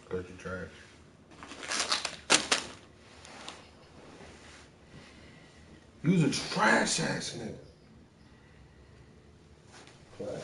Because you trash. You's a trash ass nigga. Trash.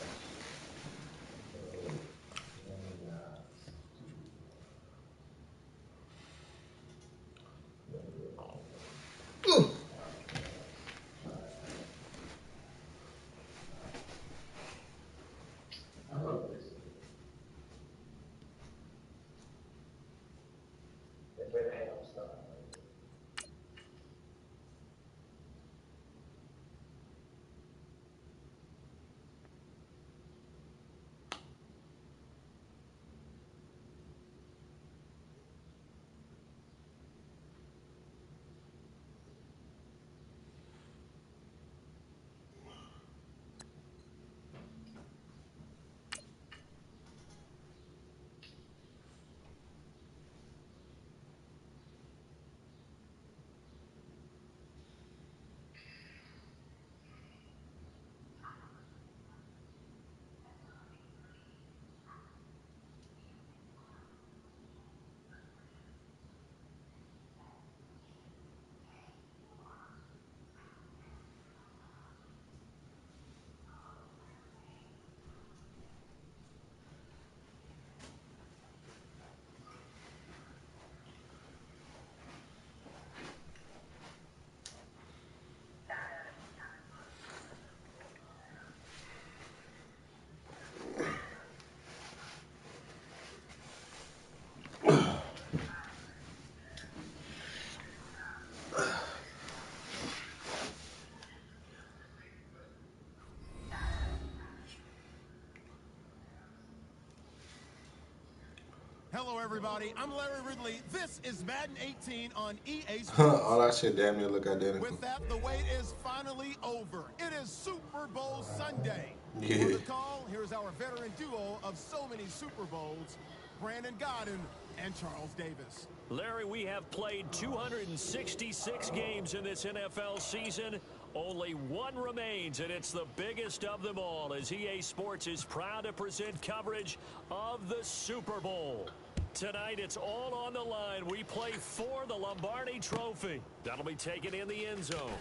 Hello, everybody. I'm Larry Ridley. This is Madden 18 on EA All Sports. that shit damn near look identical. With that, the wait is finally over. It is Super Bowl Sunday. Yeah. On the call, here's our veteran duo of so many Super Bowls, Brandon Godden and Charles Davis. Larry, we have played 266 games in this NFL season. Only one remains, and it's the biggest of them all, as EA Sports is proud to present coverage of the Super Bowl. Tonight, it's all on the line. We play for the Lombardi Trophy. That'll be taken in the end zone.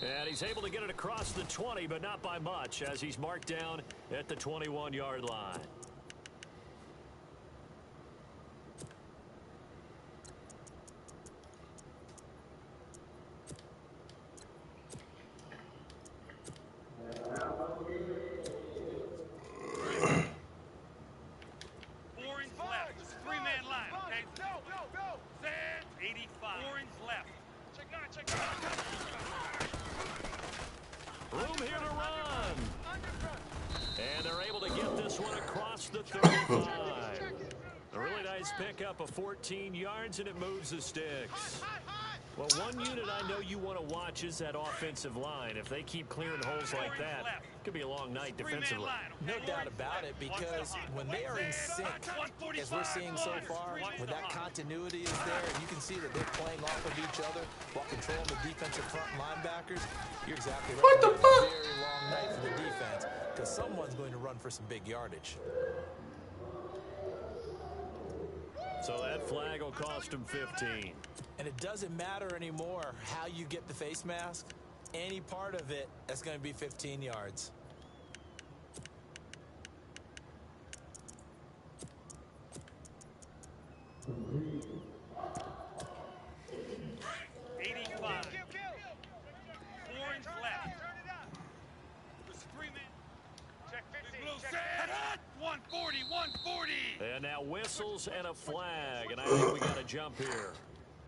And he's able to get it across the 20, but not by much, as he's marked down at the 21-yard line. Room here to run. And they're able to get this one across the 35. A really nice pickup of 14 yards, and it moves the sticks. Well, one unit I know you want to watch is that offensive line. If they keep clearing holes like that, it could be a long night defensively. No doubt about it, because when they are in sync, as we're seeing so far, when that continuity is there, and you can see that they're playing off of each other while controlling the defensive front linebackers, you're exactly right. What the fuck? A very long night for the defense, because someone's going to run for some big yardage. So that flag will cost him 15. And it doesn't matter anymore how you get the face mask. Any part of it, that's going to be 15 yards. And now whistles and a flag, and I think we got to jump here.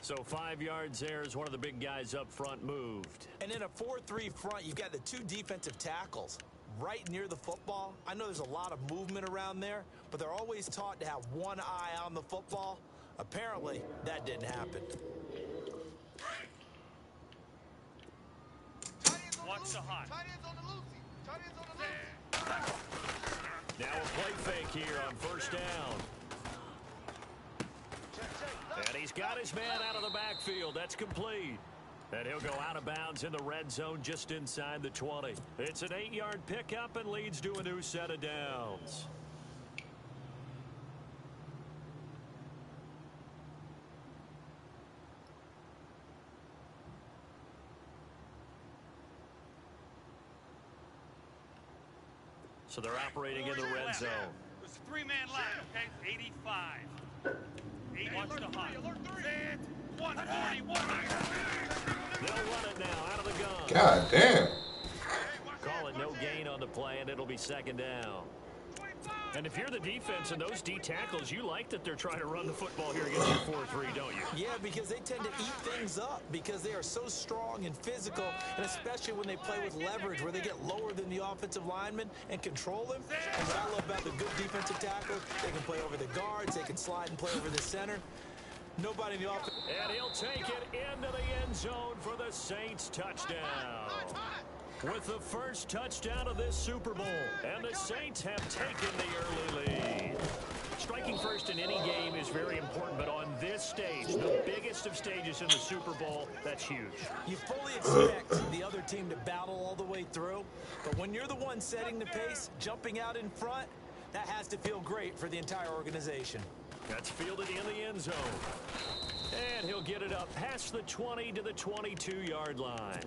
So 5 yards there as one of the big guys up front moved. And in a 4-3 front, you've got the two defensive tackles right near the football. I know there's a lot of movement around there, but they're always taught to have one eye on the football. Apparently, that didn't happen. Watch the hot. Now a play fake here on first down. And he's got his man out of the backfield. That's complete. And he'll go out of bounds in the red zone just inside the 20. It's an 8-yard pickup and leads to a new set of downs. So they're operating in the red zone. It's a three-man line, okay? 85. 80. Watch the hot. Set. 141. They'll run it now out of the gun. God damn. Call it no gain on the play, and it'll be second down. And if you're the defense and those D tackles, you like that they're trying to run the football here against your 4-3, don't you? Yeah, because they tend to eat things up because they are so strong and physical, and especially when they play with leverage where they get lower than the offensive lineman and control them. And what I love about the good defensive tackles, they can play over the guards, they can slide and play over the center. Nobody in the offense. And he'll take it into the end zone for the Saints touchdown. With the first touchdown of this Super Bowl, and the Saints have taken the early lead. Striking first in any game is very important, but on this stage, the biggest of stages in the Super Bowl, that's huge. You fully expect the other team to battle all the way through, but when you're the one setting the pace, jumping out in front, that has to feel great for the entire organization. That's fielded in the end zone. And he'll get it up past the 20 to the 22-yard line.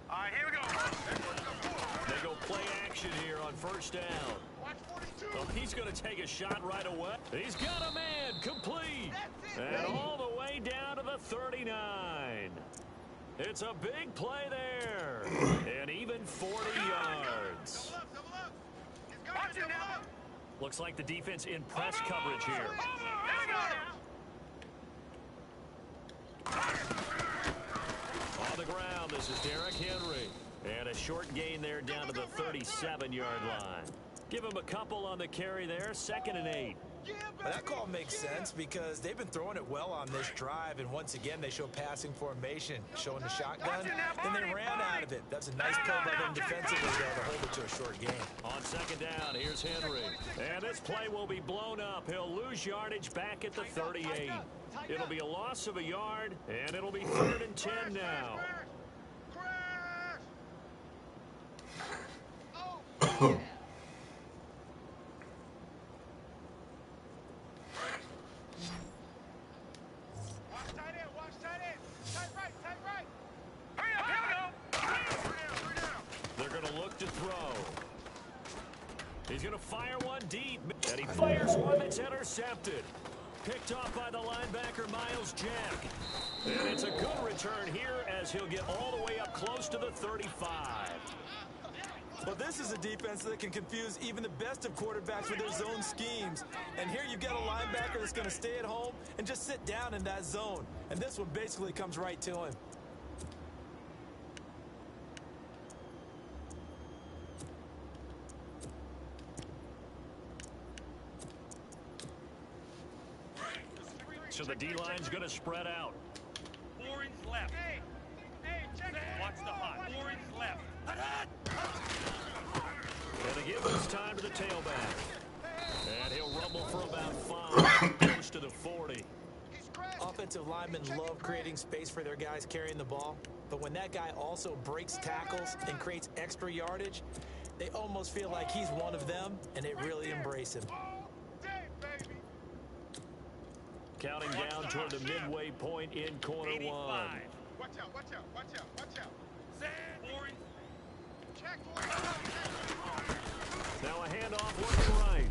All right, here we go. They go play action here on first down. Well, he's going to take a shot right away. He's got a man complete. And all the way down to the 39. It's a big play there. And even 40 yards. Looks like the defense in press coverage here. On the ground, this is Derrick Henry. And a short gain there down to the 37-yard line. Give him a couple on the carry there, 2nd and 8. Well, that call makes sense because they've been throwing it well on this drive, and once again they show passing formation, showing the shotgun, and they ran out of it. That's a nice play by them defensively there to hold it to a short gain. On 2nd down, here's Henry. And this play will be blown up. He'll lose yardage back at the 38. It'll be a loss of a yard, and it'll be 3rd and 10 now. They're going to look to throw. He's going to fire one deep, and he fires one that's intercepted. Picked off by the linebacker, Miles Jack. And it's a good return here as he'll get all the way up close to the 35. Well, this is a defense that can confuse even the best of quarterbacks with their zone schemes. And here you've got a linebacker that's going to stay at home and just sit down in that zone. And this one basically comes right to him. So the D-line's going to spread out. 4 inch left. Hey, check it. Watch the hot. 4 inch left. And they give this time to the tailback. And he'll rumble for about 5, close to the 40. Offensive linemen love creating space for their guys carrying the ball. But when that guy also breaks tackles and creates extra yardage, they almost feel like he's one of them, and they really embrace him. Counting down toward the midway point in quarter 85. one. Watch out, watch out, watch out, watch out. Set. 4 inch. Check. Now a handoff looking right.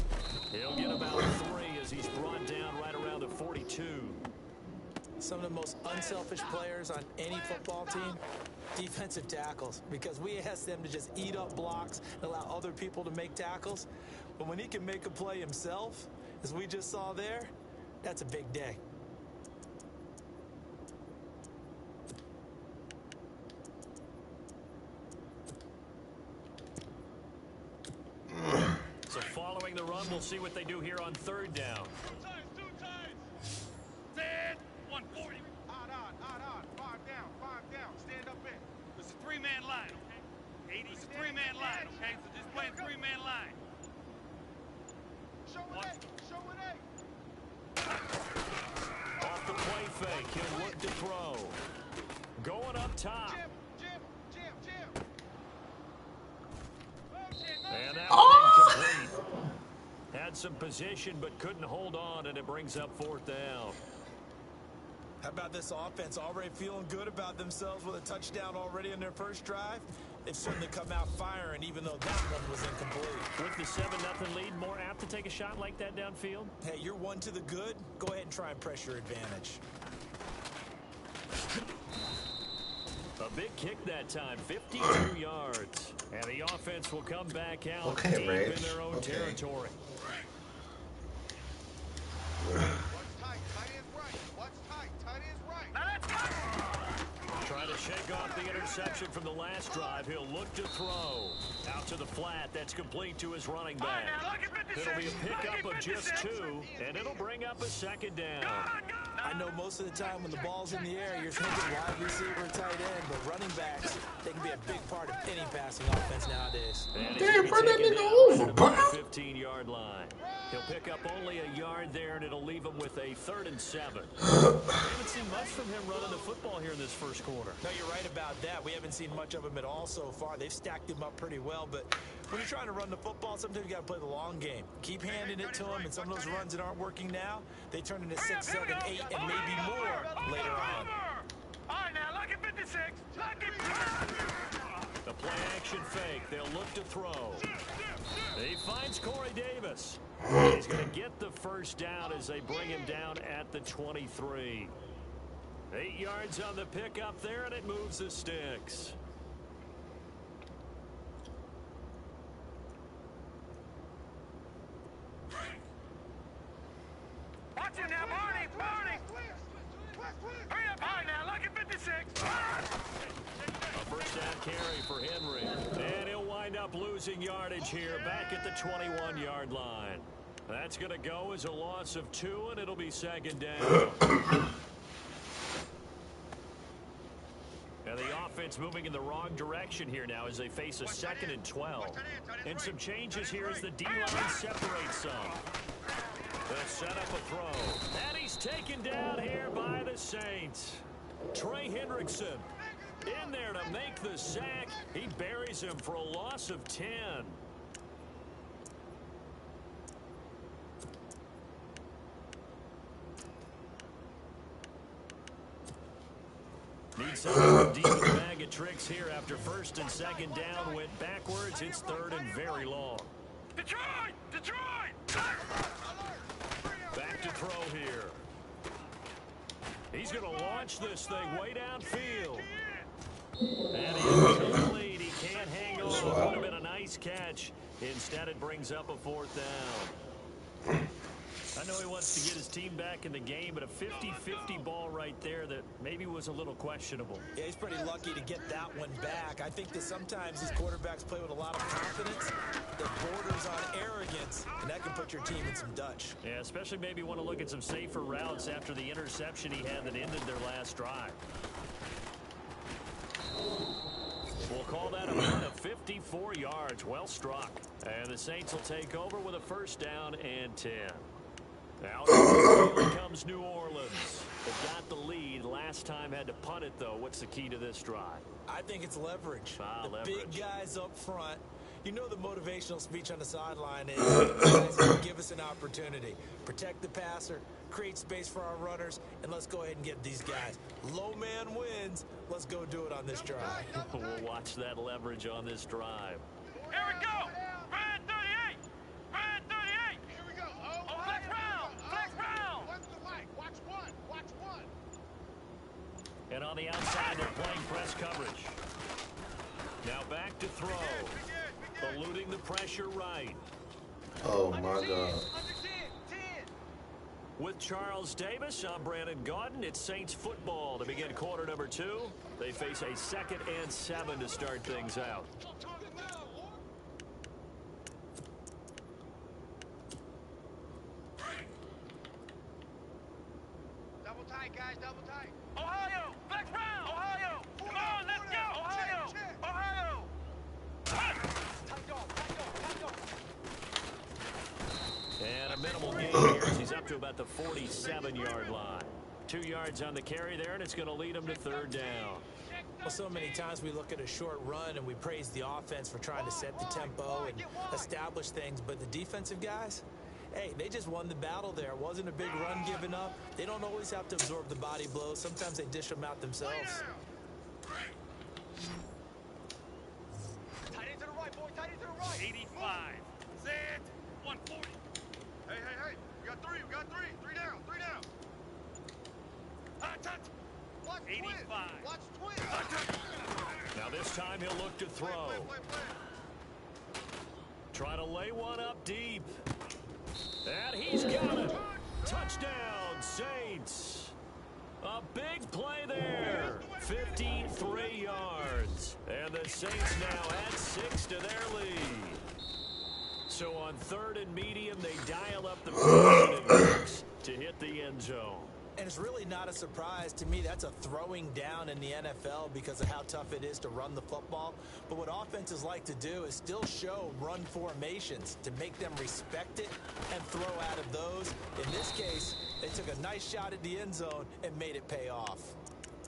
He'll get about 3 as he's brought down right around the 42. Some of the most unselfish players on any football team, defensive tackles, because we ask them to just eat up blocks and allow other people to make tackles. But when he can make a play himself, as we just saw there, that's a big day. So following the run, we'll see what they do here on 3rd down. Two times. Set. 140. Odd. 5 down. Stand up in. It's a 3-man line, okay? 80's a 3-man line, okay? So just play a 3-man line. Show it. fake. He'll look to throw. Going up top. And that one incomplete. Had some position but couldn't hold on, and it brings up 4th down. How about this offense already feeling good about themselves with a touchdown already in their first drive? They've certainly come out firing, even though that one was incomplete. With the 7-0 lead, more apt to take a shot like that downfield? Hey, you're one to the good. Go ahead and try and press your advantage. A big kick that time, 52 yards. And the offense will come back out deep in their own territory. Trying to shake off the interception from the last drive. He'll look to throw. Out to the flat. That's complete to his running back. It'll be a pickup of just 2, and it'll bring up a 2nd down. I know most of the time when the ball's in the air, you're thinking wide receiver, tight end, but running backs, they can be a big part of any passing offense nowadays. Damn, bring that nigga over, bro. 15-yard line. He'll pick up only a yard there, and it'll leave him with a 3rd and 7. We haven't seen much from him running the football here in this first quarter. No, you're right about that. We haven't seen much of him at all so far. They've stacked him up pretty well, but when you're trying to run the football, sometimes you got to play the long game. Keep handing it to him, and some of those runs that aren't working now, they turn into 6, 7, 8, and maybe more later on. All right, now, lucky 56. Lucky. The play-action fake. They'll look to throw. He finds Corey Davis. He's going to get the first down as they bring him down at the 23. 8 yards on the pickup there, and it moves the sticks. Watch him now, Barney. Barney. Hurry up. All right, now, lucky 56. A first down carry for Henry. And he'll wind up losing yardage here back at the 21-yard line. That's going to go as a loss of 2, and it'll be 2nd down. And the offense moving in the wrong direction here now as they face a 2nd and 12. And some changes here as the D-line separates some. They'll set up a throw. And he's taken down here by the Saints. Trey Hendrickson in there to make the sack. He buries him for a loss of 10. Needs something deep in the bag of tricks here after 1st and 2nd down. Went backwards. It's 3rd and very long. Detroit! Detroit! Back to throw here. He's going to launch this thing way downfield. And he's complete. He can't hang on. It would have been a nice catch. Instead, it brings up a 4th down. I know he wants to get his team back in the game, but a 50-50 ball right there that maybe was a little questionable. Yeah, he's pretty lucky to get that one back. I think that sometimes these quarterbacks play with a lot of confidence that borders on arrogance, and that can put your team in some Dutch. Yeah, especially maybe want to look at some safer routes after the interception he had that ended their last drive. We'll call that a run of 54 yards. Well struck. And the Saints will take over with a 1st down and 10. Now here comes New Orleans. They've got the lead. Last time had to punt it, though. What's the key to this drive? I think it's leverage. Leverage. Big guys up front. You know the motivational speech on the sideline is, guys, give us an opportunity. Protect the passer, create space for our runners, and let's go ahead and get these guys. Low man wins. Let's go do it on this drive. We'll watch that leverage on this drive. Here we go. Red 38. Red 38. Here we go. Oh, flex round. Flex round. What's the mic? Watch one. Watch one. And on the outside, they're playing press coverage. Now back to throw. Eluding the pressure right. Oh, my God. With Charles Davis, I'm Brandon Gaudin. It's Saints football to begin quarter number 2. They face a 2nd and 7 to start things out. Double tight, guys. Double tight. Ohio. Flex round. Ohio. Come on, let's go. Ohio. Ohio. And a minimal gain here as he's up to about the 47-yard line. 2 yards on the carry there, and it's going to lead them to 3rd down. Well, so many times we look at a short run and we praise the offense for trying to set the tempo and establish things, but the defensive guys, hey, they just won the battle there. It wasn't a big run given up. They don't always have to absorb the body blows. Sometimes they dish them out themselves. Tight end to the right, boy. Tight end to the right. 85. Set. 140. Hey. We got three. 3 down. Touch. Watch 85. Watch twin. Now this time he'll look to throw. Play. Try to lay one up deep. And he's got it. Touchdown, Saints. A big play there. 53 yards. And the Saints now add 6 to their lead. So on 3rd and medium, they dial up the position to hit the end zone. And it's really not a surprise to me. That's a throwing down in the NFL because of how tough it is to run the football. But what offenses like to do is still show run formations to make them respect it and throw out of those. In this case, they took a nice shot at the end zone and made it pay off.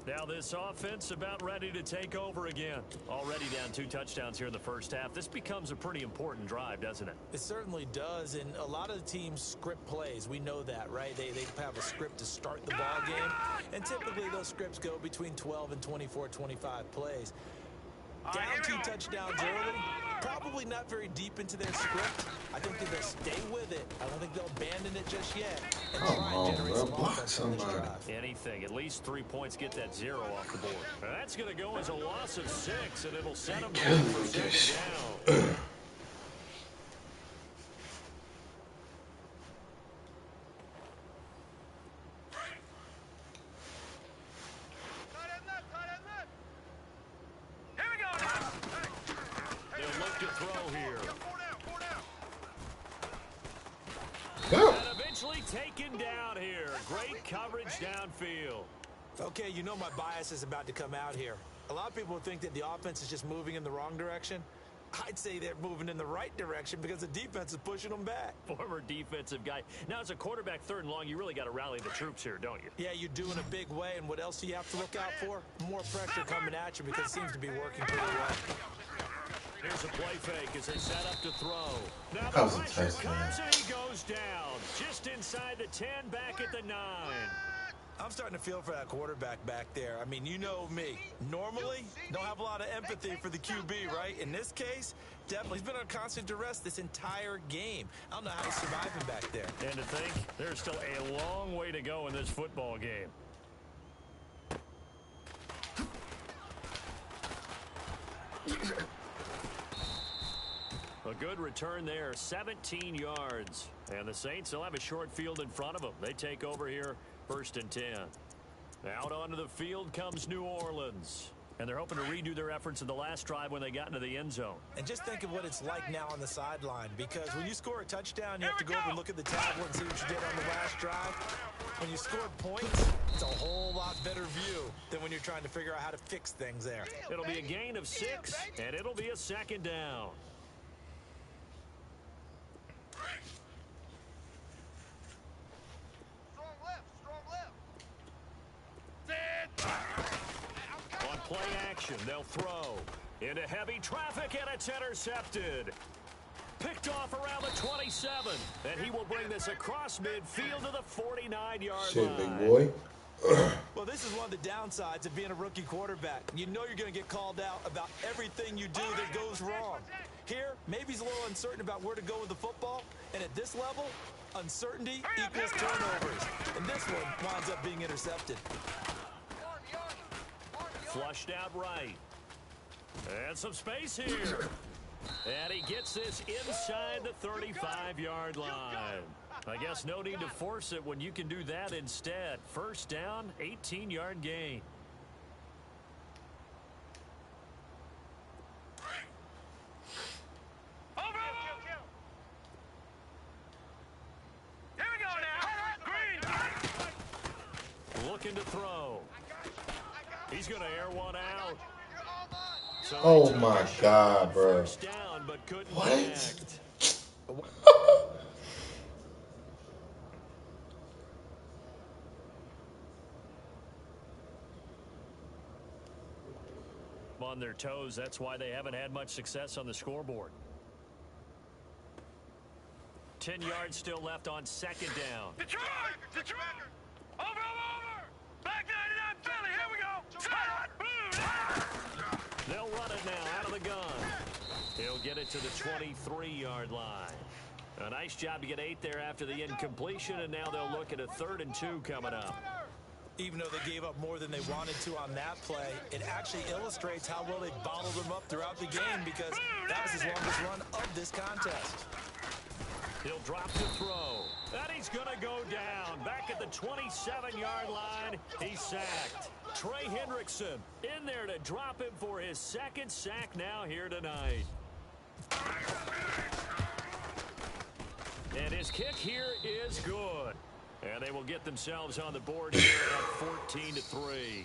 Now this offense about ready to take over again. Already down 2 touchdowns here in the first half. This becomes a pretty important drive, doesn't it? It certainly does, and a lot of the teams script plays. We know that, right? They have a script to start the ball game, and typically those scripts go between 12 and 24, 25 plays. Down 2 touchdowns early, probably not very deep into their script. I think that they'll stay with it. I don't think they'll abandon it just yet and try and generate some offense on this drive. Anything, at least 3 points, get that 0 off the board. Now that's going to go as a loss of 6, and it'll set them down for 2nd down. And eventually taken down here. Great coverage downfield. Okay, you know my bias is about to come out here. A lot of people think that the offense is just moving in the wrong direction. I'd say they're moving in the right direction because the defense is pushing them back. Former defensive guy. Now, as a quarterback 3rd and long, you really got to rally the troops here, don't you? Yeah, you do in a big way. And what else do you have to look out for? More pressure coming at you because it seems to be working pretty well. Here's a play fake as they set up to throw. Now That was the a pressure touchdown. comes and he goes down. Just inside the 10, back at the 9. I'm starting to feel for that quarterback back there. I mean, you know me. Normally, don't have a lot of empathy for the QB, right? In this case, definitely. He's been on constant duress this entire game. I don't know how he's surviving back there. And to think, there's still a long way to go in this football game. A good return there, 17 yards. And the Saints will have a short field in front of them. They take over here, 1st and 10. Out onto the field comes New Orleans. And they're hoping to redo their efforts in the last drive when they got into the end zone. And just think of what it's like now on the sideline, because when you score a touchdown, you have to go over and look at the tablet and see what you did on the last drive. When you scored points, it's a whole lot better view than when you're trying to figure out how to fix things there. It'll be a gain of 6, and it'll be a 2nd down. On play action, they'll throw into heavy traffic, and it's intercepted. Picked off around the 27, and he will bring this across midfield to the 49-yard Shit, line. big boy. Well, this is one of the downsides of being a rookie quarterback. You know you're going to get called out about everything you do that goes wrong. Here, maybe he's a little uncertain about where to go with the football, and at this level, uncertainty equals turnovers. And this one winds up being intercepted. Flushed out right. And some space here. And he gets this inside the 35-yard line. I guess no need to force it when you can do that instead. 1st down, 18-yard gain. Looking to throw. He's going to air one out. So Oh my God, bro. 1st down, but couldn't What? connect. On their toes, that's why they haven't had much success on the scoreboard. 10 yards still left on second down. Detroit! Detroit! Over! Back 99 Philly, here we go! They'll run it now out of the gun. He'll get it to the 23-yard line. A nice job to get 8 there after the incompletion, and now they'll look at a 3rd and 2 coming up. Even though they gave up more than they wanted to on that play, it actually illustrates how well they bottled them up throughout the game, because that was his longest run of this contest. He'll drop to throw. And he's going to go down. Back at the 27-yard line, he's sacked. Trey Hendrickson in there to drop him for his 2nd sack now here tonight. And his kick here is good. And they will get themselves on the board here at 14-3.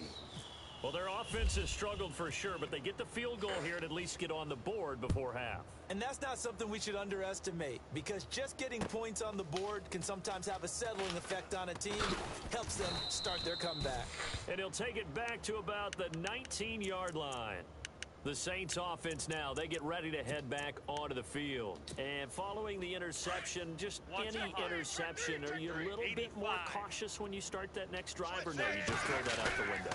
Well, their offense has struggled for sure, but they get the field goal here and at least get on the board before half. And that's not something we should underestimate, because just getting points on the board can sometimes have a settling effect on a team. Helps them start their comeback. And he'll take it back to about the 19-yard line. The Saints offense now, they get ready to head back onto the field. And following the interception, just any interception, are you a little bit more cautious when you start that next drive, or no, you just throw that out the window?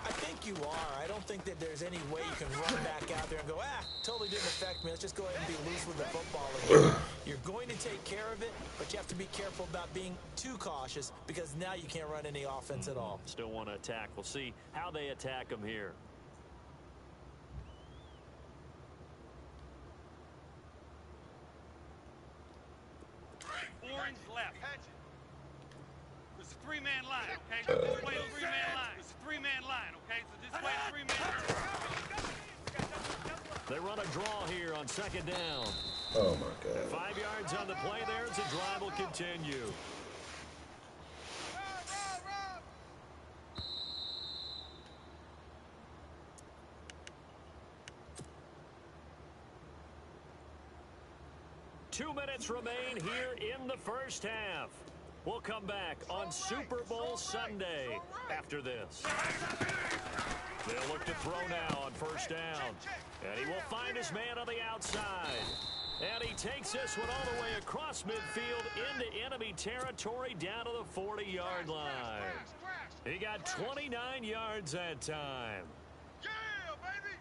I think you are. I don't think that there's any way you can run back out there and go, totally didn't affect me. Let's just go ahead and be loose with the football again. You're going to take care of it, but you have to be careful about being too cautious, because now you can't run any offense at all. Still want to attack. We'll see how they attack them here. Orange left. It's a 3-man line, okay? So just play a 3-man line. It's a 3-man line, okay? So just play a 3-man line. They run a draw here on 2nd down. Oh, my God. 5 yards on the play there as the drive will continue. Two minutes remain here in the first half. We'll come back on Super Bowl Sunday after this. They'll look to throw now on 1st down. And he will find his man on the outside. And he takes this one all the way across midfield into enemy territory down to the 40-yard line. He got 29 yards that time. Yeah, baby!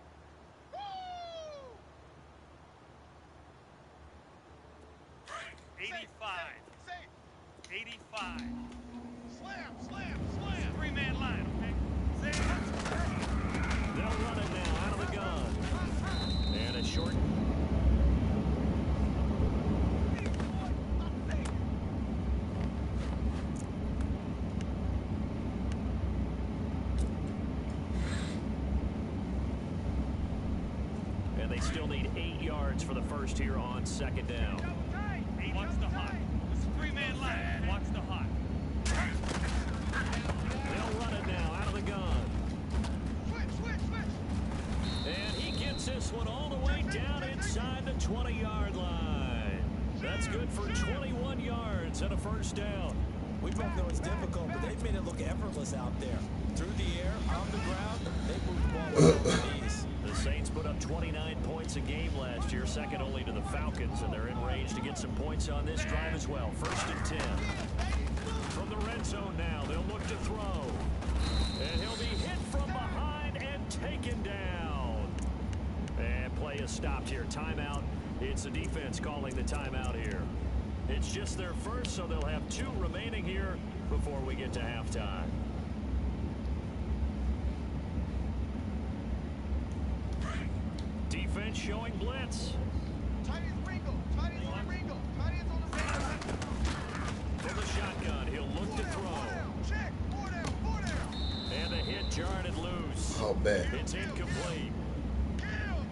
Woo! 85. 85. Slam. 3-man line, okay? They'll run it now out of the gun. And a short. And they still need 8 yards for the first here on 2nd down. Watch the hot. It's a 3-man line. Watch the hot. They'll run it now out of the gun. Switch. And he gets this one all the way down inside the 20-yard line. That's good for 21 yards and a 1st down. We both know it's difficult, but they've made it look effortless out there. Through the air, on the ground, they moved the ball with their knees. The Saints put up 29 points a game last year, second only to the Falcons, and they're in range to get some points on this drive as well. 1st and 10. From the red zone now, they'll look to throw. And he'll be hit from behind and taken down. And play is stopped here. Timeout. It's the defense calling the timeout here. It's just their first, so they'll have 2 remaining here before we get to halftime. Defense showing blitz. Tight ends Ringo. Tight ends on Ringo. Tight ends on the side. From the shotgun, he'll look to throw. Check. 4 down. And a hit jarred it loose. Oh, bad. It's incomplete.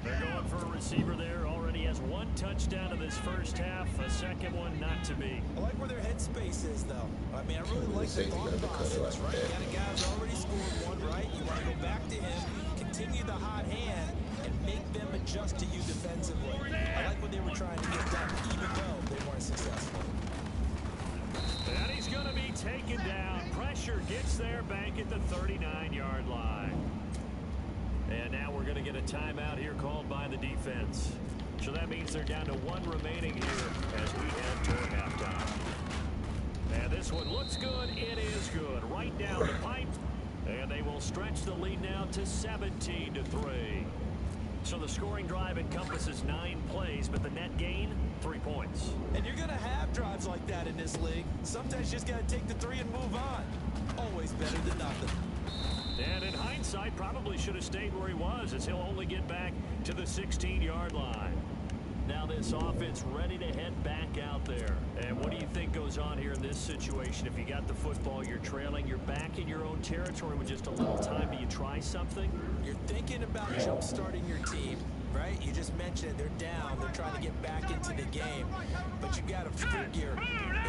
They're going for a receiver there. Already has 1 touchdown in this first half. A second one not to be. I like where their headspace is, though. I mean, I really like the thought process, right? You got a guy who's already scored 1, right? You want to go back to him, continue the hot hand, and make them adjust to you defensively. I like what they were trying to get done, even though they weren't successful. And he's going to be taken down. Pressure gets there back at the 39-yard line. And now we're going to get a timeout here called by the defense. So that means they're down to one remaining here as we head toward halftime. And this one looks good. It is good. Right down the pipe. And they will stretch the lead now to 17-3. So the scoring drive encompasses 9 plays, but the net gain, 3 points. And you're going to have drives like that in this league. Sometimes you just got to take the 3 and move on. Always better than nothing. And in hindsight, probably should have stayed where he was, as he'll only get back to the 16-yard line. Now this offense ready to head back out there. And what do you think goes on here in this situation? If you got the football, you're trailing, you're back in your own territory with just a little time. Do you try something? You're thinking about jump-starting your team, right? You just mentioned they're down. They're trying to get back into the game. But you got to figure,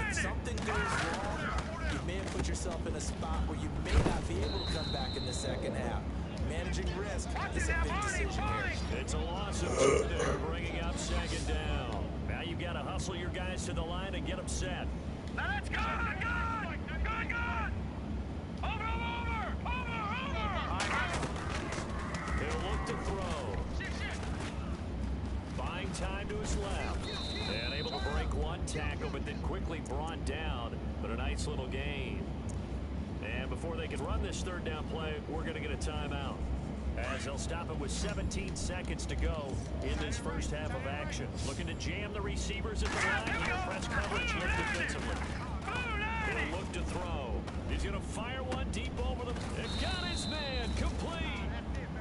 if something goes wrong, you may have put yourself in a spot where you may not be able to come back in the second half. Managing risk is a big decision here. It's a loss of 2 there, bringing up second down. Now you've got to hustle your guys to the line and get them set. Now let's go! Good! Over! He'll look to throw. Buying time to his left. And able to break one tackle, but then quickly brought down. But a nice little gain. And before they can run this third down play, we're going to get a timeout, as they'll stop it with 17 seconds to go in this first half of action. Looking to jam the receivers at the line here, press coverage here defensively. He'll look to throw. He's going to fire one deep over them. And got his man complete.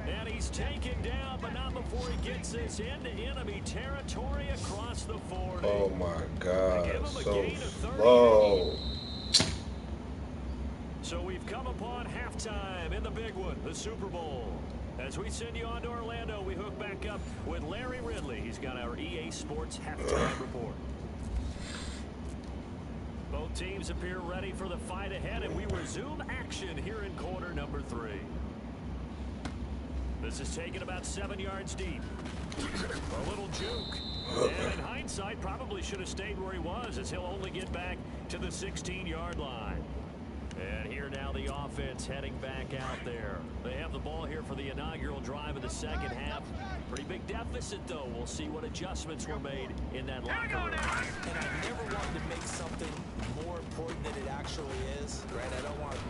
And he's taken down, but not before he gets this into enemy territory across the 40. Oh my God, so gain of 30. slow. So we've come upon halftime in the big one, the Super Bowl. As we send you on to Orlando, we hook back up with Larry Ridley. He's got our EA Sports halftime report. Both teams appear ready for the fight ahead, and we resume action here in quarter number 3. This is taken about 7 yards deep. A little juke. And in hindsight, probably should have stayed where he was, as he'll only get back to the 16-yard line. And here now the offense heading back out there. They have the ball here for the inaugural drive of the second half. Pretty big deficit, though. We'll see what adjustments were made in that locker room. And I never wanted to make something more important than it actually is, right? I don't want to...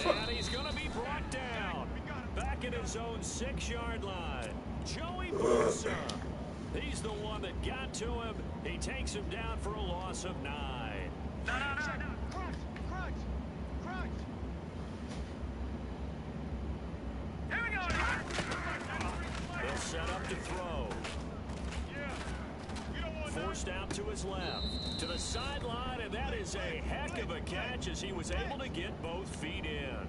And he's going to be brought down. Back at his own 6-yard line. Joey Bosa. He's the one that got to him. He takes him down for a loss of 9. No. Here we go. He'll set up to throw. Forced out to his left. To the sideline, and that is a heck of a catch as he was able to get both feet in.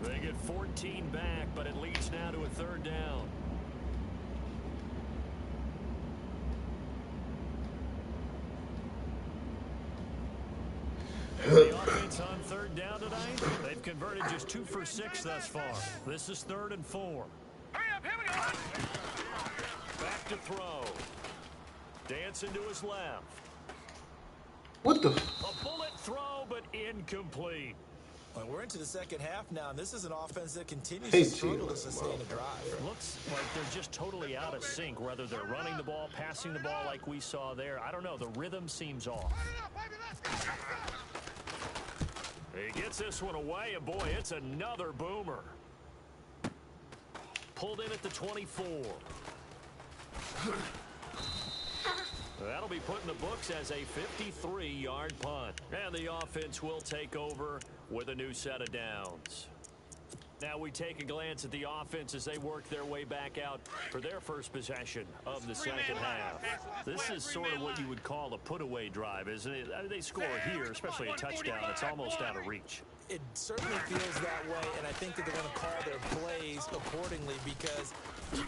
They get 14 back, but it leads now to a third down. The offense on third down tonight, they've converted just 2 for 6 thus far. This is 3rd and 4. Hurry up, here we go. Back to throw. Dancing to his left. What the? A bullet throw, but incomplete. Well, we're into the second half now, and this is an offense that continues to struggle to sustain a drive. Looks like they're just totally out of sync, whether they're running the ball, passing the ball like we saw there. I don't know. The rhythm seems off. He gets this one away, and boy, it's another boomer. Pulled in at the 24. That'll be put in the books as a 53-yard punt. And the offense will take over with a new set of downs. Now we take a glance at the offense as they work their way back out for their first possession of the second half. This is sort of what you would call a put-away drive, isn't it? I mean, they score here, especially a touchdown. It's almost out of reach. It certainly feels that way, and I think that they're going to call their plays accordingly, because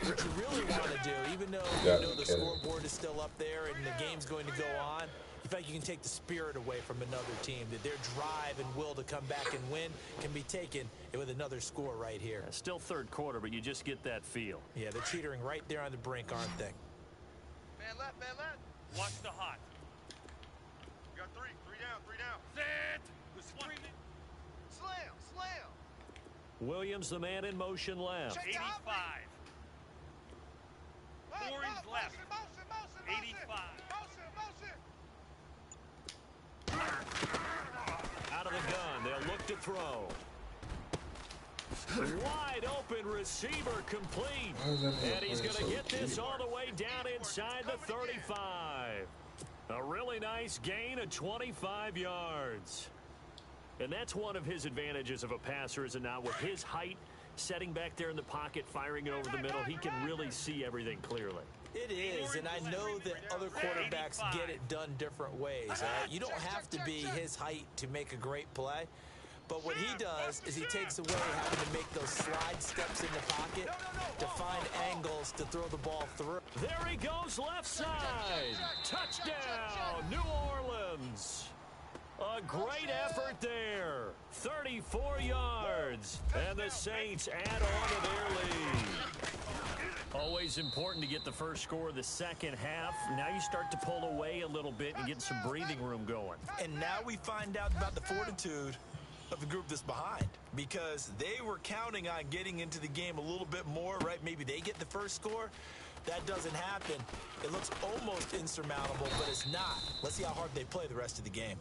what you really want to do, even though you know the scoreboard is still up there and the game's going to go on, in fact, you can take the spirit away from another team, that their drive and will to come back and win can be taken with another score right here. Still third quarter, but you just get that feel. Yeah, they're teetering right there on the brink, aren't they? Man left. Watch the hot. We got three down. Set. Slam. Williams, the man in motion left. 85. Orange left. 85. Out of the gun, they'll look to throw. Wide open receiver complete. And he's going to get this all the way down inside the 35. A really nice gain of 25 yards. And that's one of his advantages of a passer, is it not? With his height, setting back there in the pocket, firing it over the middle, he can really see everything clearly. It is, and I know that other quarterbacks get it done different ways. You don't have to be his height to make a great play. But what he does is he takes away having to make those slide steps in the pocket to find angles to throw the ball through. There he goes left side. Touchdown, New Orleans. A great effort there. 34 yards. And the Saints add on to their lead. Always important to get the first score of the second half. Now you start to pull away a little bit and get some breathing room going. And now we find out about the fortitude of the group that's behind, because they were counting on getting into the game a little bit more, right? Maybe they get the first score. That doesn't happen. It looks almost insurmountable, but it's not. Let's see how hard they play the rest of the game.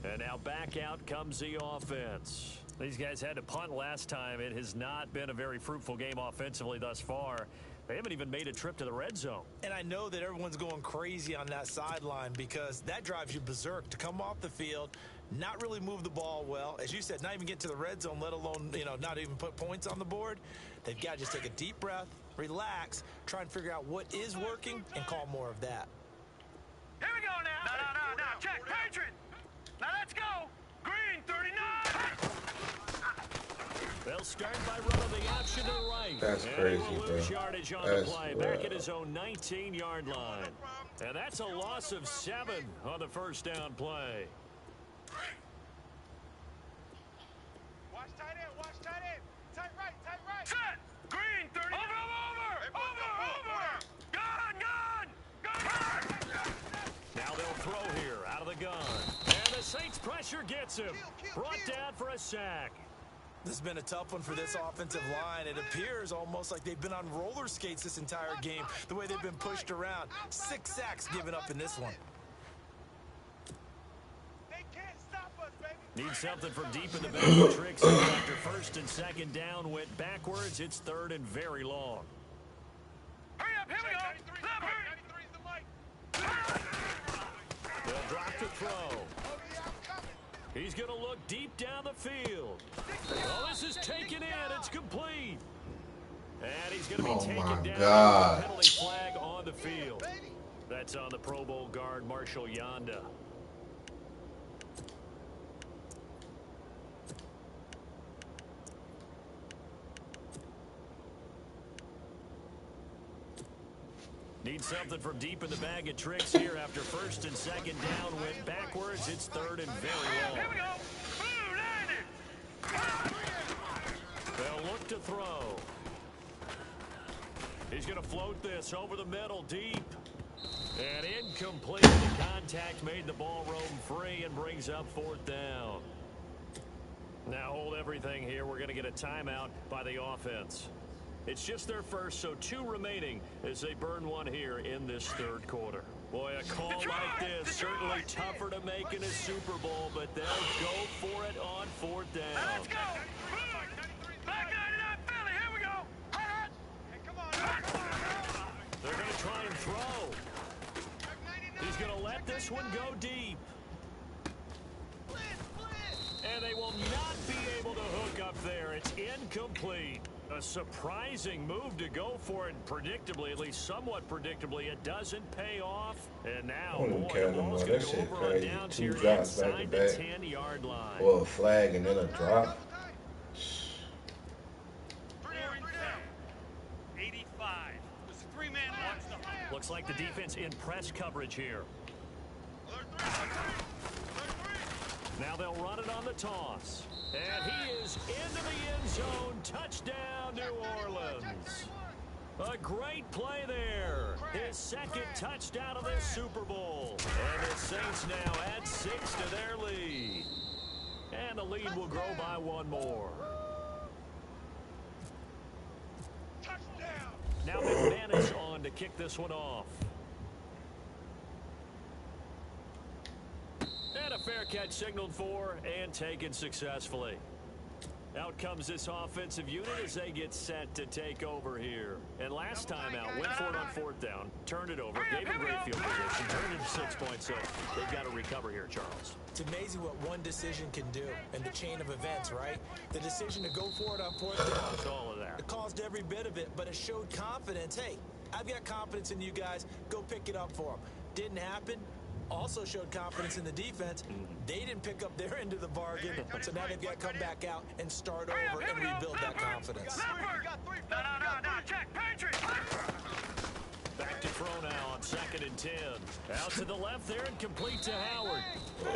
And now back out comes the offense. These guys had to punt last time. It has not been a very fruitful game offensively thus far. They haven't even made a trip to the red zone. And I know that everyone's going crazy on that sideline, because that drives you berserk to come off the field, not really move the ball well. As you said, not even get to the red zone, let alone, not even put points on the board. They've got to just take a deep breath, relax, try and figure out what is working, and call more of that. Here we go now. No. Check. Patron. Now let's go. Green, 39. They'll start by running the option to the right. That's and crazy, he will bro. lose yardage on That's the play, back at his own 19-yard line. And that's a loss of 7 on the first down play. Watch tight end. Tight right. Set. Green, 30. Over. Gun. Now they'll throw here out of the gun. And the Saints pressure gets him. Brought down for a sack. This has been a tough one for this offensive line. It appears almost like they've been on roller skates this entire game, the way they've been pushed around. 6 sacks given up in this one. They can't stop us, baby. Need something from deep in the bag of tricks. After first and second down went backwards, it's third and very long. Hurry up, here we go. 93's the light. They'll drop to throw. He's going to look deep down the field. Oh, this is taken in. It's complete. And he's going to be taken down. God. Penalty flag on the field. That's on the Pro Bowl guard, Marshall Yanda. Need something from deep in the bag of tricks here after first and second down went backwards. It's third and very long. Here we go. They'll look to throw. He's going to float this over the middle deep. And incomplete. The contact made the ball roam free and brings up fourth down. Now hold everything here. We're going to get a timeout by the offense. It's just their first, so 2 remaining as they burn one here in this third quarter. Boy, a call like this, certainly tougher to make in a Super Bowl, but they'll go for it on fourth down. Let's go. Back 99 Philly. Here we go. Hey, come on. They're going to try and throw. He's going to let this one go deep. And they will not be able to hook up there. It's incomplete. A surprising move to go for it, predictably, at least somewhat predictably. It doesn't pay off. And now, boy, the ball's going to go over on downs here inside the 10-yard line. Well, a flag and then a drop. 85. It's a 3-man line. Looks like the defense in press coverage here. Now they'll run it on the toss. And he is into the end zone. Touchdown, New Orleans. A great play there. His second touchdown of this Super Bowl. And the Saints now add 6 to their lead. And the lead will grow by 1 more. Now McManus on to kick this one off. And a fair catch signaled for and taken successfully. Out comes this offensive unit as they get set to take over here. And last time out, went for it on 4th down, turned it over, gave him great field position, turned it into 6 points. So they've got to recover here, Charles. It's amazing what one decision can do in the chain of events, right? The decision to go for it on 4th down. It's all of that. It caused every bit of it, but it showed confidence. Hey, I've got confidence in you guys. Go pick it up for them. Didn't happen. Also showed confidence in the defense. They didn't pick up their end of the bargain, so now they've got to come back out and start over and rebuild that confidence. Back to throw now on 2nd and 10. Out to the left there and complete to Howard.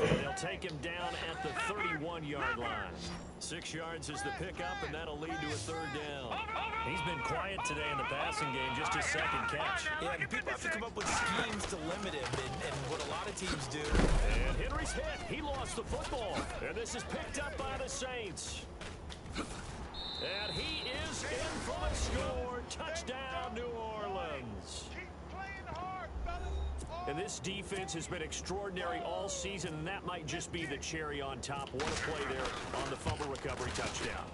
And they'll take him down at the 31-yard line. 6 yards is the pickup, and that'll lead to a 3rd down. He's been quiet today in the passing game, just his 2nd catch. Yeah, and people have to come up with schemes to limit him, and what a lot of teams do. And Henry's hit. He lost the football. And this is picked up by the Saints. And he is in for a score. Touchdown, New Orleans. And this defense has been extraordinary all season, and that might just be the cherry on top. What a play there on the fumble recovery touchdown.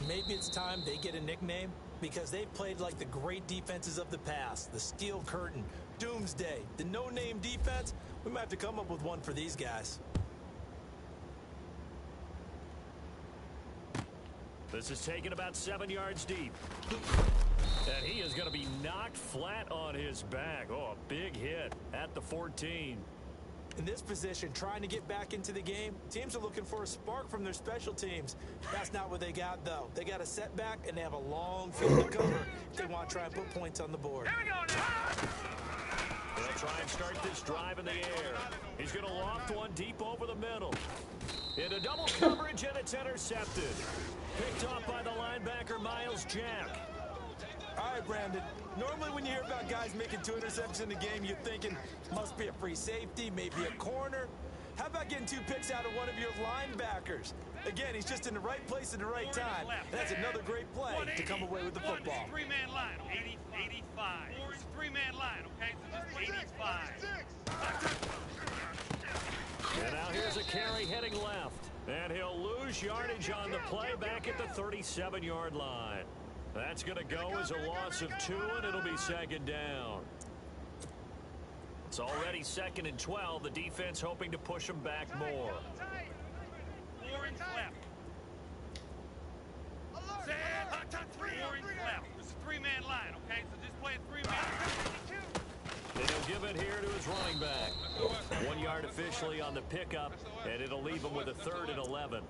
Maybe it's time they get a nickname because they've played like the great defenses of the past. The Steel Curtain, Doomsday, the no-name defense. We might have to come up with one for these guys. This is taken about 7 yards deep. And he is going to be knocked flat on his back. Oh, a big hit at the 14. In this position, trying to get back into the game, teams are looking for a spark from their special teams. That's not what they got, though. They got a setback, and they have a long field to cover if they want to try and put points on the board. They'll try and start this drive in the air. He's going to loft one deep over the middle. Into double coverage, and it's intercepted. Picked off by the linebacker, Miles Jack. All right, Brandon. Normally when you hear about guys making 2 interceptions in the game, you're thinking must be a free safety, maybe a corner. How about getting 2 picks out of one of your linebackers? Again, he's just in the right place at the right time. That's another great play to come away with the football. 3-man line, 85. It's a 3-man line, okay? So just 85. And now here's a carry heading left. And he'll lose yardage on the play back at the 37-yard line. That's going to go as a loss of 2, and it'll be 2nd down. It's already 2nd and 12. The defense hoping to push them back more. 4 inch left. 4 inch left. It's a 3-man line, okay? So just play a 3-man. And he'll give it here to his running back. 1 yard officially on the pickup, and it'll leave him with a 3rd and 11.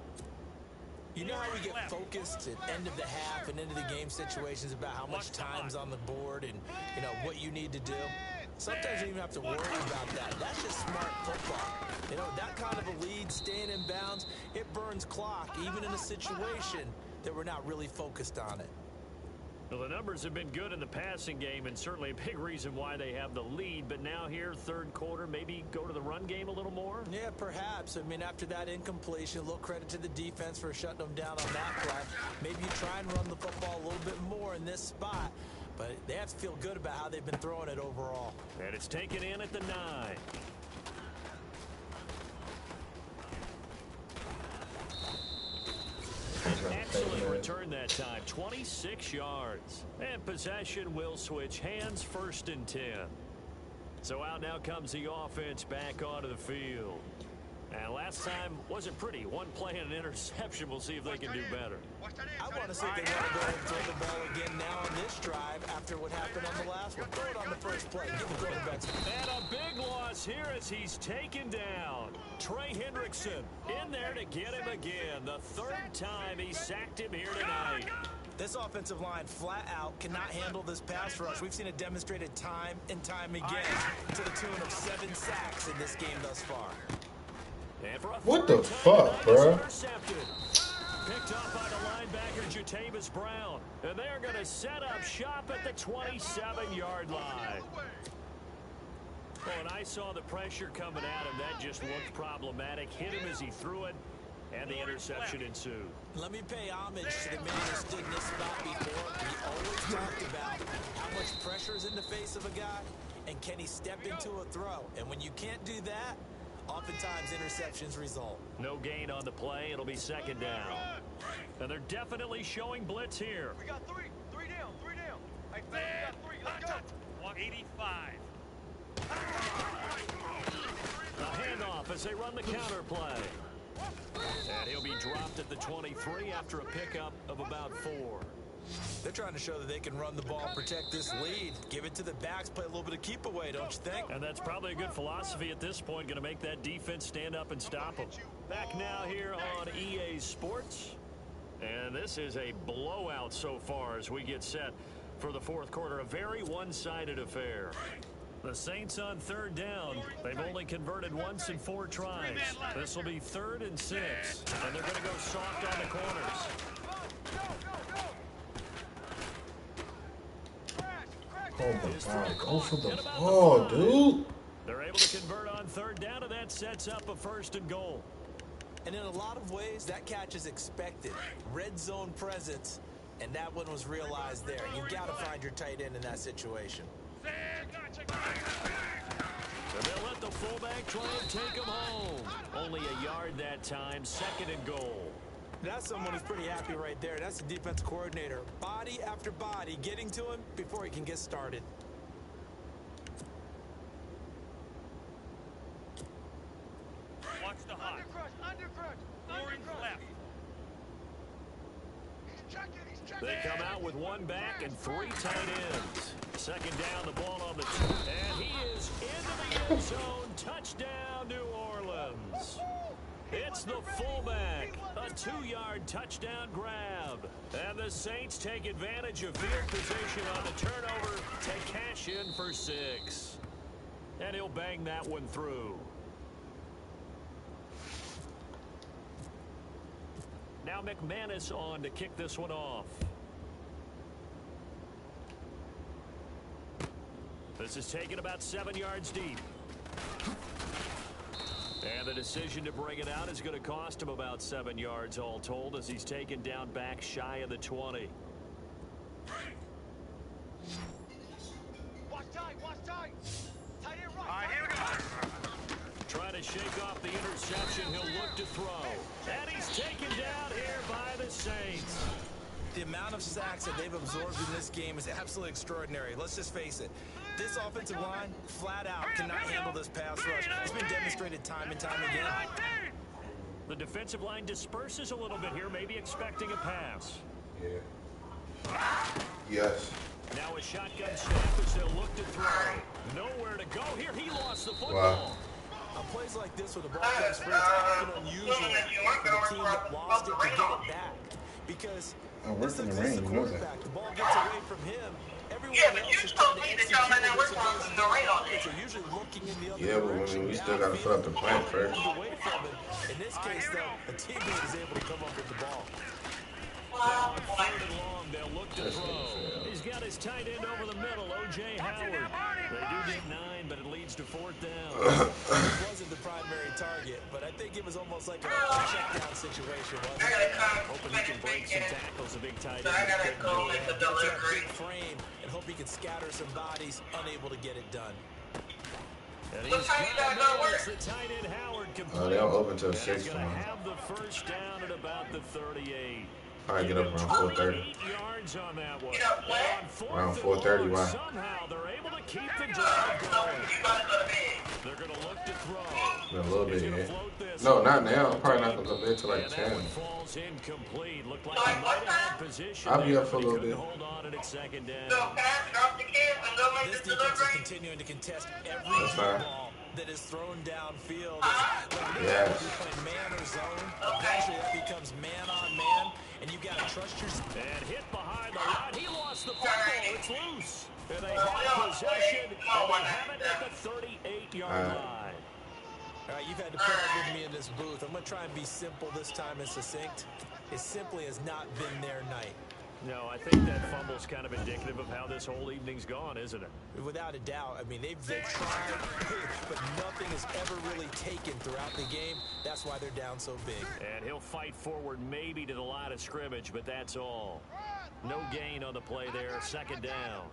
You know how we get focused at end of the half and into the game situations about how much time's on the board and, you know, what you need to do? Sometimes you even have to worry about that. That's just smart football. You know, that kind of a lead, staying in bounds, it burns clock, even in a situation that we're not really focused on it. Well, the numbers have been good in the passing game, and certainly a big reason why they have the lead. But now here, 3rd quarter, maybe go to the run game a little more? Yeah, perhaps. I mean, after that incompletion, a little credit to the defense for shutting them down on that play. Maybe you try and run the football a little bit more in this spot. But they have to feel good about how they've been throwing it overall. And it's taken in at the 9. Excellent return that time, 26 yards. And possession will switch hands, 1st and 10. So out now comes the offense back onto the field. And last time wasn't pretty. 1 play and an interception. We'll see if they can do better. I want to see if they want to go ahead and throw the ball again now on this drive after what happened on the last one. Throw it on the first play. Give the quarterbacks. And a big loss here as he's taken down. Trey Hendrickson in there to get him again. The 3rd time he sacked him here tonight. This offensive line flat out cannot handle this pass rush. We've seen it demonstrated time and time again to the tune of 7 sacks in this game thus far. What the fuck, bro? Picked up by the linebacker, Jatavis Brown. And they're going to set up shop at the 27-yard line. Oh, and I saw the pressure coming at him. That just looked problematic. Hit him as he threw it, and the interception ensued. Let me pay homage to the man who stood in this spot before. He always talked about how much much pressure is in the face of a guy, and can he step into a throw? And when you can't do that, oftentimes interceptions result. No gain on the play. It'll be second down. And they're definitely showing blitz here. We got three down. Hey, we got three. Let's go. 185. A handoff as they run the counter play. And he'll be dropped at the 23 after a pickup of about 4. They're trying to show that they can run the ball, protect this lead. Give it to the backs, play a little bit of keep away, don't you think? And that's probably a good philosophy at this point, going to make that defense stand up and stop them. Back now here on EA Sports. And this is a blowout so far as we get set for the fourth quarter. A very one-sided affair. The Saints on third down. They've only converted once in 4 tries. This will be 3rd and 6. And they're going to go soft on the corners. Oh my God, go for the ball, dude. They're able to convert on third down, and that sets up a 1st and goal. And in a lot of ways, that catch is expected. Red zone presence, and that one was realized there. You've got to find your tight end in that situation. And they'll let the fullback try and take him home. Only a yard that time, 2nd and goal. That's someone who's pretty happy right there. That's the defense coordinator. Body after body getting to him before he can get started. Watch the hot. Orange left. They come out with 1 back and 3 tight ends. 2nd down, the ball on the 2. And he is into the end zone. Touchdown, New Orleans. It's the fullback. A 2-yard touchdown grab. And the Saints take advantage of field position on the turnover to cash in for 6. And he'll bang that one through. Now McManus on to kick this one off. This is taken about 7 yards deep. And the decision to bring it out is going to cost him about 7 yards all told as he's taken down back shy of the 20. Watch tight. Tight end right. All right, here we go. Trying to shake off the interception. He'll look to throw. And he's taken down here by the Saints. The amount of sacks that they've absorbed in this game is absolutely extraordinary. Let's just face it. This offensive line, flat out, cannot handle this pass rush. It's been demonstrated time and time again. The defensive line disperses a little bit here, maybe expecting a pass. Yeah. Yes. Now a shotgun snap as they'll look to throw. Nowhere to go here. He lost the football. Wow. On plays like this where the ball comes free, it's often unusual for the team that lost it to get it back. Because this defensive quarterback, the ball gets away from him. Everyone else is trying to execute this offensive offense. They're usually looking in the other direction. But we still got to put up the plan first. Away from it. In this case, though, a teammate is able to come up with the ball. Now on 3rd and long, they'll look to throw. He's got his tight end over the middle, O.J. Howard. They do get 9, but it leads to 4th down. It wasn't the primary target, but I think it was almost like a check down situation, wasn't it? Hoping he can break some tackles, a big tight end. That's a big frame, and hope he can scatter some bodies, unable to get it done. And he's got the tight end Howard complete. They'll open to a 6 He's for going to him. have the 1st down at about the 38. Probably get up around 4:30. Yards on that one. Around 4:30, why? Somehow they're able to keep the drive going. They're going to look to throw. A little bit, yeah. No, not now. I'm probably not going to go bit to like 10. That one falls incomplete. Looked like he might have had position. I'll be there, up for a but he little couldn't bit. hold on, and it's 2nd down. This defense is continuing to contest every ball that is thrown downfield. Yes. You're playing man or zone. Eventually that becomes man on man, and you got to trust your... And hit behind the line. He lost the football. It's loose. And they have possession. And they have it at the 38-yard line. All right, you've had to put up with me in this booth. I'm going to try and be simple this time and succinct. It simply has not been their night. No, I think that fumble's kind of indicative of how this whole evening's gone, isn't it? Without a doubt. I mean, they've tried, but nothing is ever really taken throughout the game. That's why they're down so big. And he'll fight forward maybe to the line of scrimmage, but that's all. No gain on the play there. 2nd down.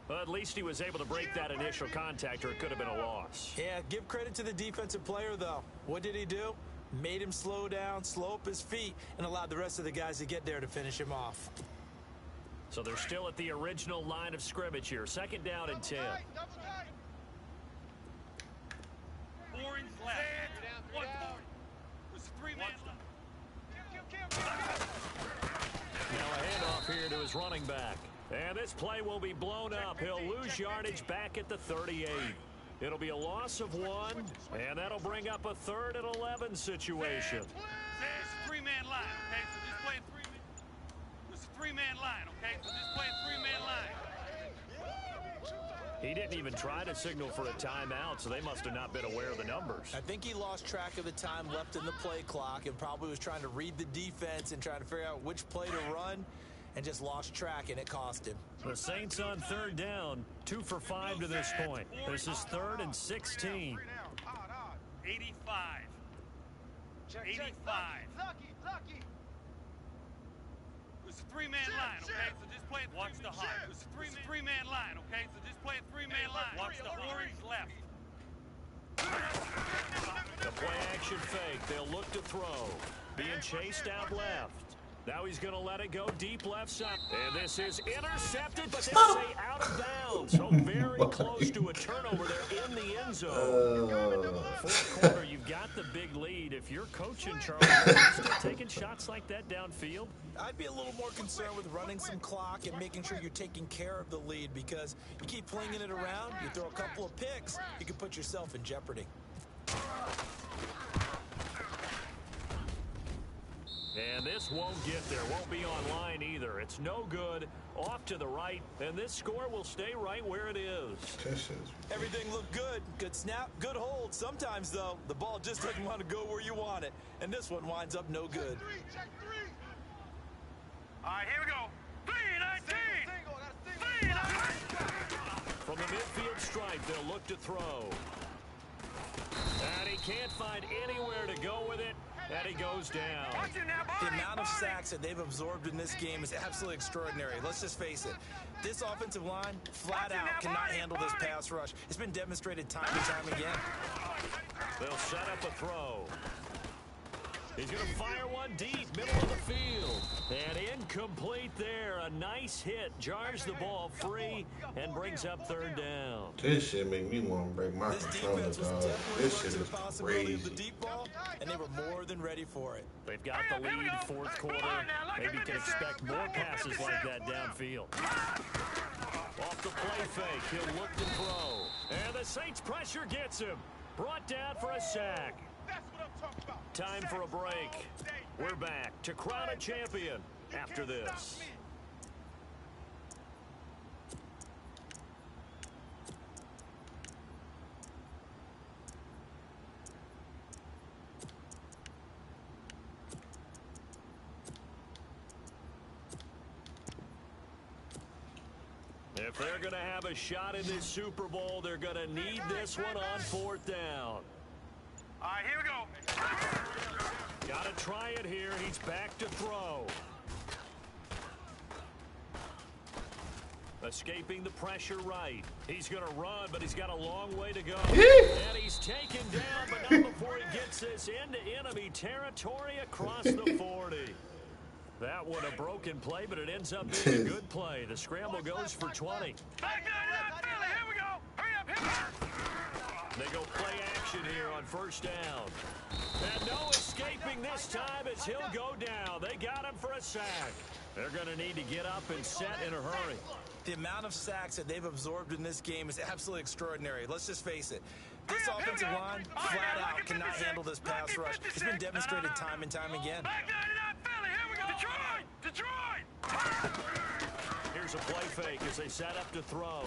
Well, at least he was able to break that initial contact, or it could have been a loss. Yeah, give credit to the defensive player, though. What did he do? Made him slow down, slow up his feet, and allowed the rest of the guys to get there to finish him off. So they're still at the original line of scrimmage here. 2nd down and 10. Orange left. 140. There's a 3-man left. Now a handoff here to his running back. And this play will be blown up. He'll lose yardage back at the 38. It'll be a loss of 1, and that'll bring up a 3rd and 11 situation. It's a 3-man line, okay? So just play 3-man. It's a 3-man line, okay? So just play 3-man line. He didn't even try to signal for a timeout, so they must have not been aware of the numbers. I think he lost track of the time left in the play clock and probably was trying to read the defense and trying to figure out which play to run, and just lost track, and it cost him. The Saints on 3rd down, 2 for 5 to this point. This is 3rd and 16. 85. 85. It's a 3-man line, okay? So just play it. Watch the hot. It's a 3-man line, okay? So just play it 3-man line. Watch the orange left. The play action fake. They'll look to throw. Being chased out left. Now he's going to let it go deep left side. And this is intercepted, but they'll say out of bounds. So very close to a turnover there in the end zone. 4th quarter, you've got the big lead. If you're coaching, Charles, are you still taking shots like that downfield? I'd be a little more concerned with running some clock and making sure you're taking care of the lead, because you keep flinging it around, you throw a couple of picks, you can put yourself in jeopardy. And this won't get there, won't be online either. It's no good, off to the right, and this score will stay right where it is. Everything looked good. Good snap, good hold. Sometimes, though, the ball just doesn't want to go where you want it, and this one winds up no good. All right, here we go. 3-19. 3-19. From the midfield stripe, they'll look to throw. And he can't find anywhere to go with it. And he goes down. The amount of sacks that they've absorbed in this game is absolutely extraordinary. Let's just face it. This offensive line, flat out, cannot handle this pass rush. It's been demonstrated time and time again. They'll set up a throw. He's going to fire one deep, middle of the field. And incomplete there. A nice hit. Jars the ball free and brings up 3rd down. This shit make me want to break my controller, dog. This shit is crazy. Of the deep ball, and they were more than ready for it. They've got the lead, 4th quarter. Maybe you can expect more passes like that downfield. Off the play fake, he'll look to throw. And the Saints pressure gets him. Brought down for a sack. Time for a break. We're back to crown a champion after this. If they're going to have a shot in this Super Bowl, they're going to need this one on 4th down. All right, here we go. Got to try it here. He's back to throw. Escaping the pressure right. He's going to run, but he's got a long way to go. And he's taken down, but not before he gets this into enemy territory across the 40. That would a broken play, but it ends up being a good play. The scramble goes for 20. Back down, Philly. Here we go. Hurry up, hit me. They go play action here on 1st down. And no escaping this time as he'll go down. They got him for a sack. They're going to need to get up and set in a hurry. The amount of sacks that they've absorbed in this game is absolutely extraordinary. Let's just face it. This offensive line, flat out, cannot handle this pass rush. It's been demonstrated time and time again. Detroit! Here's a play fake as they set up to throw.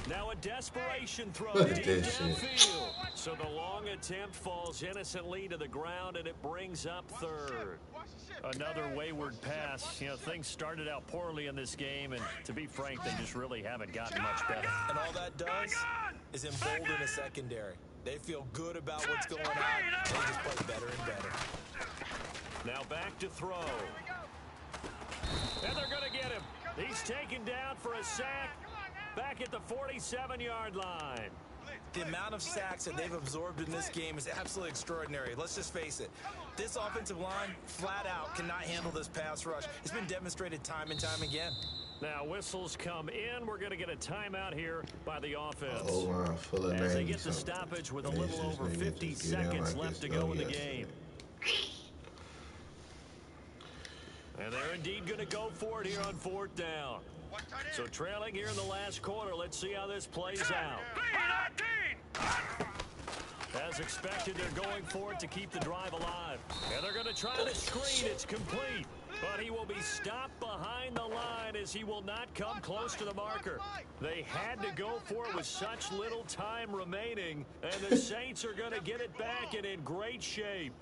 Now a desperation throw Look at deep this shit. downfield. So the long attempt falls innocently to the ground, and it brings up 3rd. Another wayward pass. You know, things started out poorly in this game, and to be frank, they just really haven't gotten much better. And all that does is embolden a secondary. They feel good about what's going on. They just play better and better. Now back to throw. And they're going to get him. He's taken down for a sack. back at the 47-yard line. The amount of sacks that they've absorbed in this game is absolutely extraordinary. Let's just face it. This offensive line, flat out, cannot handle this pass rush. It's been demonstrated time and time again. Now whistles come in. We're going to get a timeout here by the offense. Oh, line full of as they get the 90-something. stoppage with a little over 50 seconds left to go in the game. And they're indeed going to go for it here on 4th down. So trailing here in the last quarter, let's see how this plays out. As expected, they're going for it to keep the drive alive. And they're going to try the screen. It's complete. But he will be stopped behind the line as he will not come close to the marker. They had to go for it with such little time remaining. And the Saints are going to get it back and in great shape.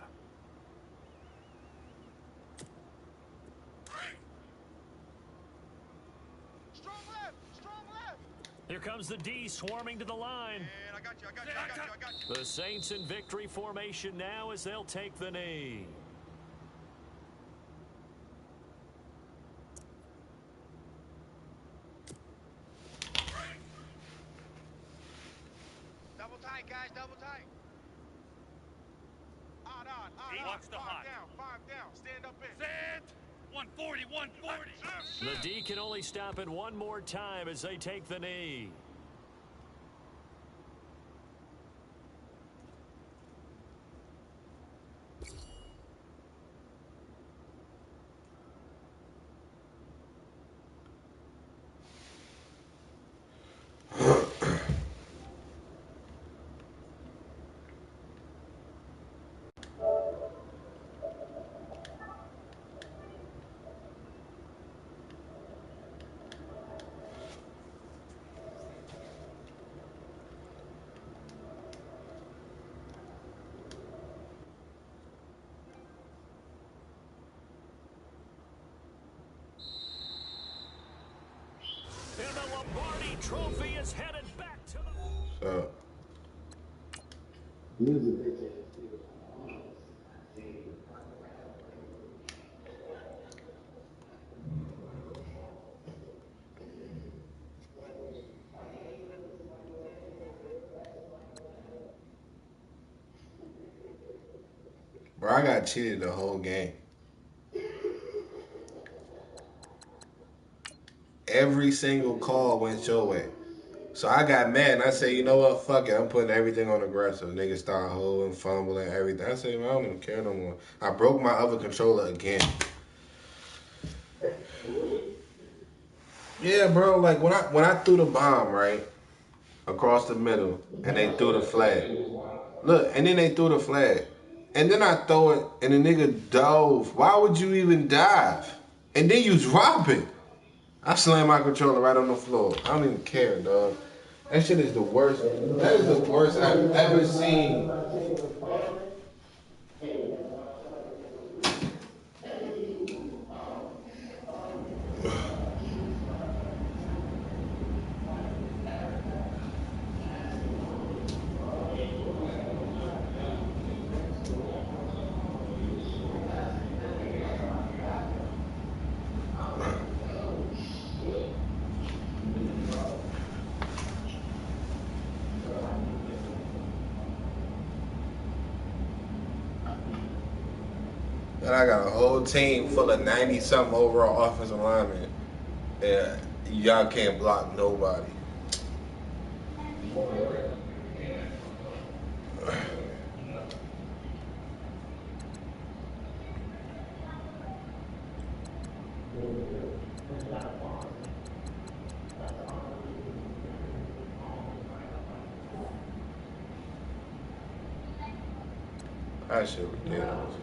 Here comes the D swarming to the line. I got you. The Saints in victory formation now as they'll take the knee. Double tight, guys, double tight. Watch the hot. Five down, stand up in. Stand! 140, 140. The D can only stop it one more time as they take the knee. And the Lombardi Trophy is headed back to the... Bro, I got cheated the whole game. Every single call went your way. So I got mad and I said, you know what, fuck it. I'm putting everything on aggressive. Niggas start holding, fumbling, everything. I said, man, I don't even care no more. I broke my other controller again. Yeah, bro, like when I threw the bomb, right, across the middle, and they threw the flag. Look, and then they threw the flag. And then I throw it, and the nigga dove. Why would you even dive? And then you drop it. I slammed my controller right on the floor. I don't even care, dog. That shit is the worst. That is the worst I've ever seen. And I got a whole team full of 90-something overall offensive linemen. And y'all can't block nobody. That shit ridiculous.